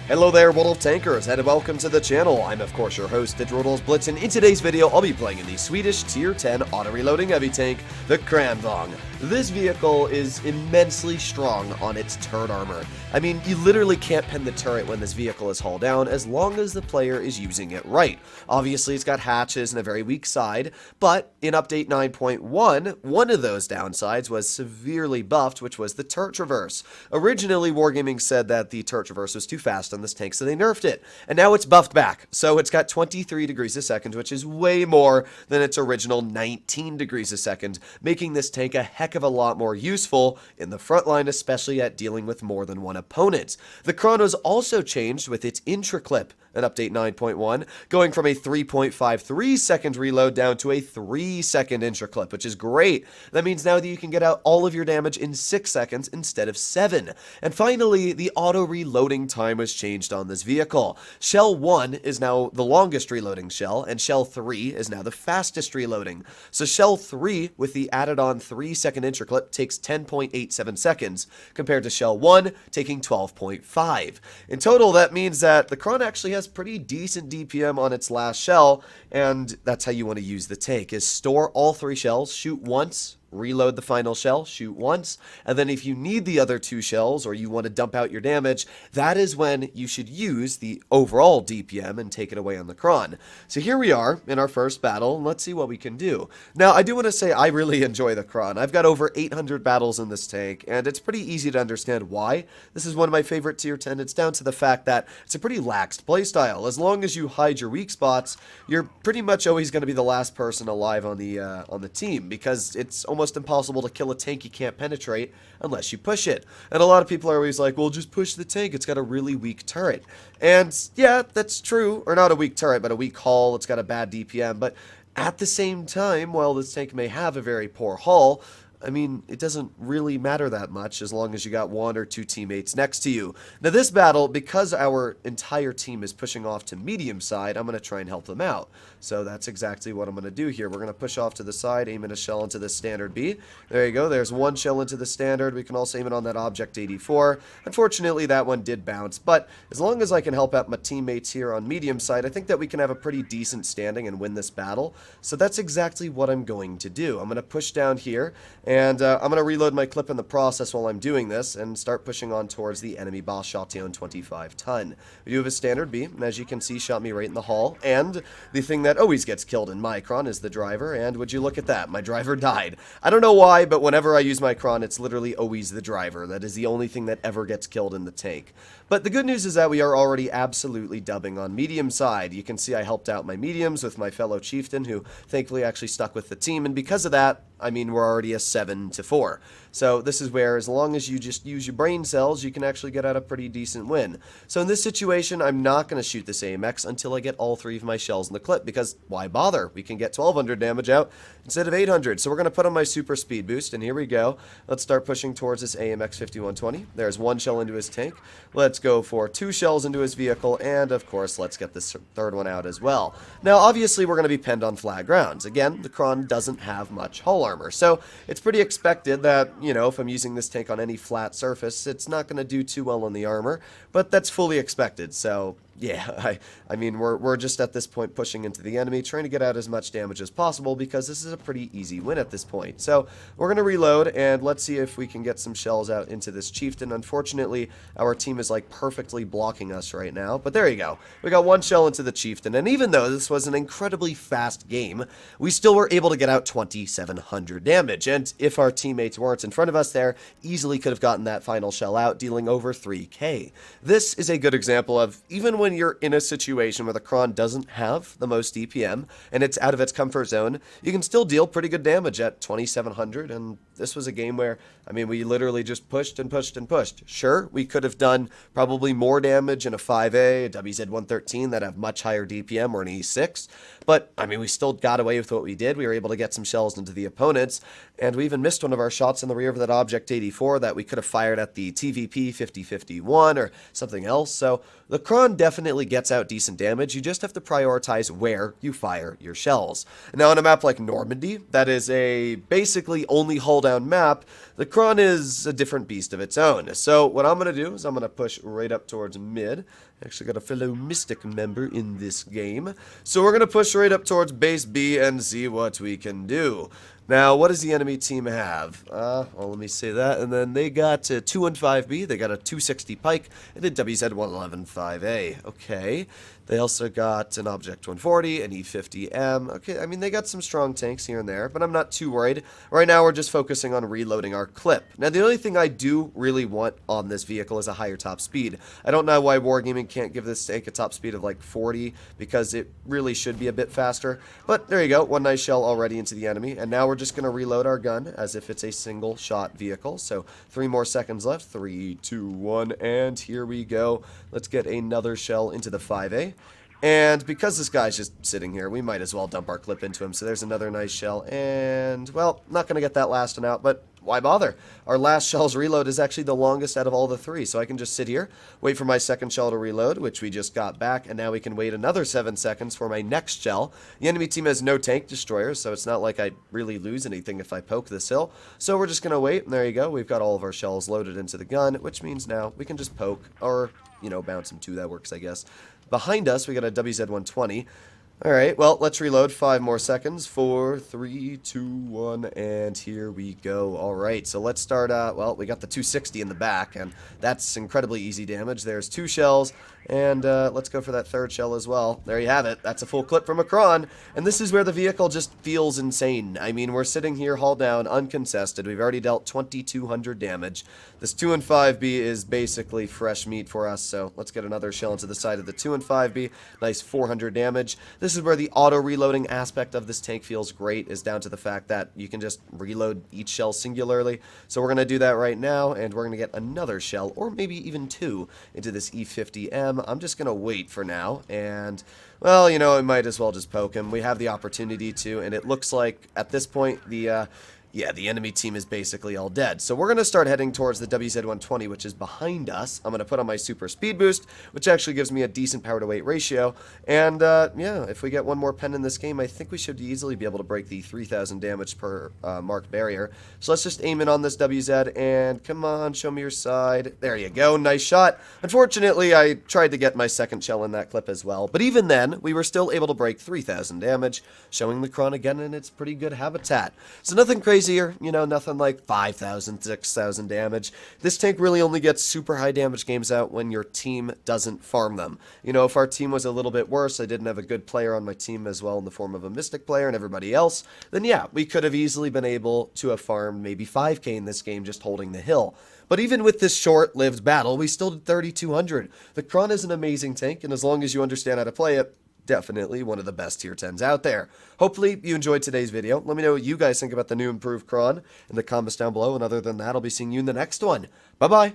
Hello there, world of tankers, and welcome to the channel. I'm of course your host, the Droodles Blitz, and in today's video, I'll be playing in the Swedish Tier 10 auto-reloading heavy tank, the Kranvagn. This vehicle is immensely strong on its turret armor. I mean, you literally can't pin the turret when this vehicle is hauled down as long as the player is using it right. Obviously, it's got hatches and a very weak side, but in update 9.1, one of those downsides was severely buffed, which was the turret traverse. Originally, Wargaming said that the turret traverse was too fast on this tank, so they nerfed it, and now it's buffed back. So it's got 23 degrees a second, which is way more than its original 19 degrees a second, making this tank a heck of a lot more useful in the front line, especially at dealing with more than one opponent. The chronos also changed with its intra-clip in update 9.1, going from a 3.53 second reload down to a 3 second intra-clip, which is great. That means now that you can get out all of your damage in 6 seconds instead of 7. And finally, the auto-reloading time was changed on this vehicle. Shell 1 is now the longest reloading shell, and Shell 3 is now the fastest reloading. So Shell 3, with the added-on 3 second intra-clip, takes 10.87 seconds, compared to Shell 1 taking 12.5. In total, that means that the Kron actually has pretty decent DPM on its last shell, and that's how you want to use the tank, is store all 3 shells, shoot once, reload the final shell, shoot once, and then if you need the other 2 shells or you want to dump out your damage, that is when you should use the overall DPM and take it away on the Kron. So here we are in our first battle, and let's see what we can do. Now, I do want to say I really enjoy the Kron. I've got over 800 battles in this tank, and it's pretty easy to understand why. This is one of my favorite tier 10. It's down to the fact that it's a pretty laxed playstyle. As long as you hide your weak spots, you're pretty much always going to be the last person alive on the team, because it's almost impossible to kill a tank you can't penetrate unless you push it. And a lot of people are always like, well, just push the tank, it's got a really weak turret. And yeah, that's true, or not a weak turret, but a weak hull, it's got a bad DPM, but at the same time, while this tank may have a very poor hull, I mean, it doesn't really matter that much as long as you got 1 or 2 teammates next to you. Now this battle, because our entire team is pushing off to medium side, I'm going to try and help them out. So that's exactly what I'm going to do here. We're going to push off to the side, aim in a shell into the standard B. There you go, there's 1 shell into the standard. We can also aim it on that object 84. Unfortunately, that one did bounce, but as long as I can help out my teammates here on medium side, I think that we can have a pretty decent standing and win this battle. So that's exactly what I'm going to do. I'm going to push down here, and I'm going to reload my clip in the process while I'm doing this and start pushing on towards the enemy boss Shotgun 25 ton. We do have a standard B, and as you can see, shot me right in the hull. And the thing that always gets killed in my Kron is the driver, and would you look at that, my driver died. I don't know why, but whenever I use my Kron, it's literally always the driver. That is the only thing that ever gets killed in the tank. But the good news is that we are already absolutely dubbing on medium side. You can see I helped out my mediums with my fellow chieftain, who thankfully actually stuck with the team, and because of that, I mean, we're already a 7-4. So this is where, as long as you just use your brain cells, you can actually get out a pretty decent win. So in this situation, I'm not going to shoot this AMX until I get all 3 of my shells in the clip, because why bother? We can get 1200 damage out instead of 800. So we're going to put on my super speed boost, and here we go. Let's start pushing towards this AMX 5120. There's 1 shell into his tank. Let's go for 2 shells into his vehicle, and of course, let's get this 3rd one out as well. Now, obviously, we're going to be pinned on flat grounds. Again, the Kron doesn't have much hull armor, so it's pretty expected that, you know, if I'm using this tank on any flat surface, it's not going to do too well on the armor, but that's fully expected. So yeah, I mean, we're just at this point pushing into the enemy, trying to get out as much damage as possible, because this is a pretty easy win at this point. So we're going to reload, and let's see if we can get some shells out into this chieftain. Unfortunately, our team is like perfectly blocking us right now, but there you go. We got 1 shell into the chieftain, and even though this was an incredibly fast game, we still were able to get out 2700 damage, and if our teammates weren't in front of us there, easily could have gotten that final shell out, dealing over 3k. This is a good example of, even when you're in a situation where the Kron doesn't have the most DPM and it's out of its comfort zone, you can still deal pretty good damage at 2700, and this was a game where, I mean, we literally just pushed and pushed and pushed. Sure, we could have done probably more damage in a 5A, a WZ-113 that have much higher DPM, or an E6, but, I mean, we still got away with what we did. We were able to get some shells into the opponents, and we even missed one of our shots in the rear of that Object 84 that we could have fired at the TVP 5051 or something else. So the Kron definitely gets out decent damage. You just have to prioritize where you fire your shells. Now, on a map like Normandy, that is a basically only hull down map, the Kron is a different beast of its own. So what I'm going to do is I'm going to push right up towards mid, Actually got a fellow Mystic member in this game. So we're going to push right up towards base B and see what we can do. Now, what does the enemy team have? Well, let me say that. And then they got a 215B, they got a 260 Pike, and a WZ-111-5A. Okay. They also got an Object 140, an E50M. Okay, I mean, they got some strong tanks here and there, but I'm not too worried. Right now, we're just focusing on reloading our clip. Now, the only thing I do really want on this vehicle is a higher top speed. I don't know why Wargaming can't give this tank a top speed of like 40, because it really should be a bit faster. But there you go, one nice shell already into the enemy, and now we're just going to reload our gun as if it's a single shot vehicle. So 3 more seconds left. 3, 2, 1, and here we go. Let's get another shell into the 5A. And because this guy's just sitting here, we might as well dump our clip into him. So there's another nice shell. And, well, not going to get that last one out, but why bother? Our last shell's reload is actually the longest out of all the 3. So I can just sit here, wait for my second shell to reload, which we just got back. And now we can wait another 7 seconds for my next shell. The enemy team has no tank destroyers, so it's not like I really lose anything if I poke this hill. So we're just going to wait. And there you go. We've got all of our shells loaded into the gun, which means now we can just poke or, you know, bounce them too. That works, I guess. Behind us, we got a WZ-120. Alright, well, let's reload. 5 more seconds. 4, 3, 2, 1, and here we go. Alright, so let's start, well, we got the 260 in the back, and that's incredibly easy damage. There's 2 shells, and let's go for that 3rd shell as well. There you have it. That's a full clip from a Kron, and this is where the vehicle just feels insane. I mean, we're sitting here, hull down, uncontested. We've already dealt 2,200 damage. This 2 and 5B is basically fresh meat for us, so let's get another shell into the side of the 2 and 5B. Nice 400 damage. This is where the auto-reloading aspect of this tank feels great, is down to the fact that you can just reload each shell singularly. So we're going to do that right now, and we're going to get another shell, or maybe even 2, into this E50M. I'm just going to wait for now, and, well, you know, I might as well just poke him. We have the opportunity to, and it looks like, at this point, the enemy team is basically all dead. So we're going to start heading towards the WZ-120, which is behind us. I'm going to put on my super speed boost, which actually gives me a decent power to weight ratio. And, yeah, if we get one more pen in this game, I think we should easily be able to break the 3,000 damage per mark barrier. So let's just aim in on this WZ, and come on, show me your side. There you go, nice shot. Unfortunately, I tried to get my second shell in that clip as well. But even then, we were still able to break 3,000 damage, showing the Kron again in its pretty good habitat. So nothing crazy here, you know, nothing like 5,000, 6,000 damage. This tank really only gets super high damage games out when your team doesn't farm them. You know, if our team was a little bit worse, I didn't have a good player on my team as well in the form of a Mystic player and everybody else, then yeah, we could have easily been able to have farmed maybe 5k in this game just holding the hill. But even with this short-lived battle, we still did 3,200. The Kron is an amazing tank, and as long as you understand how to play it, definitely one of the best tier 10s out there. Hopefully you enjoyed today's video. Let me know what you guys think about the new improved Kron in the comments down below. And other than that, I'll be seeing you in the next one. Bye-bye.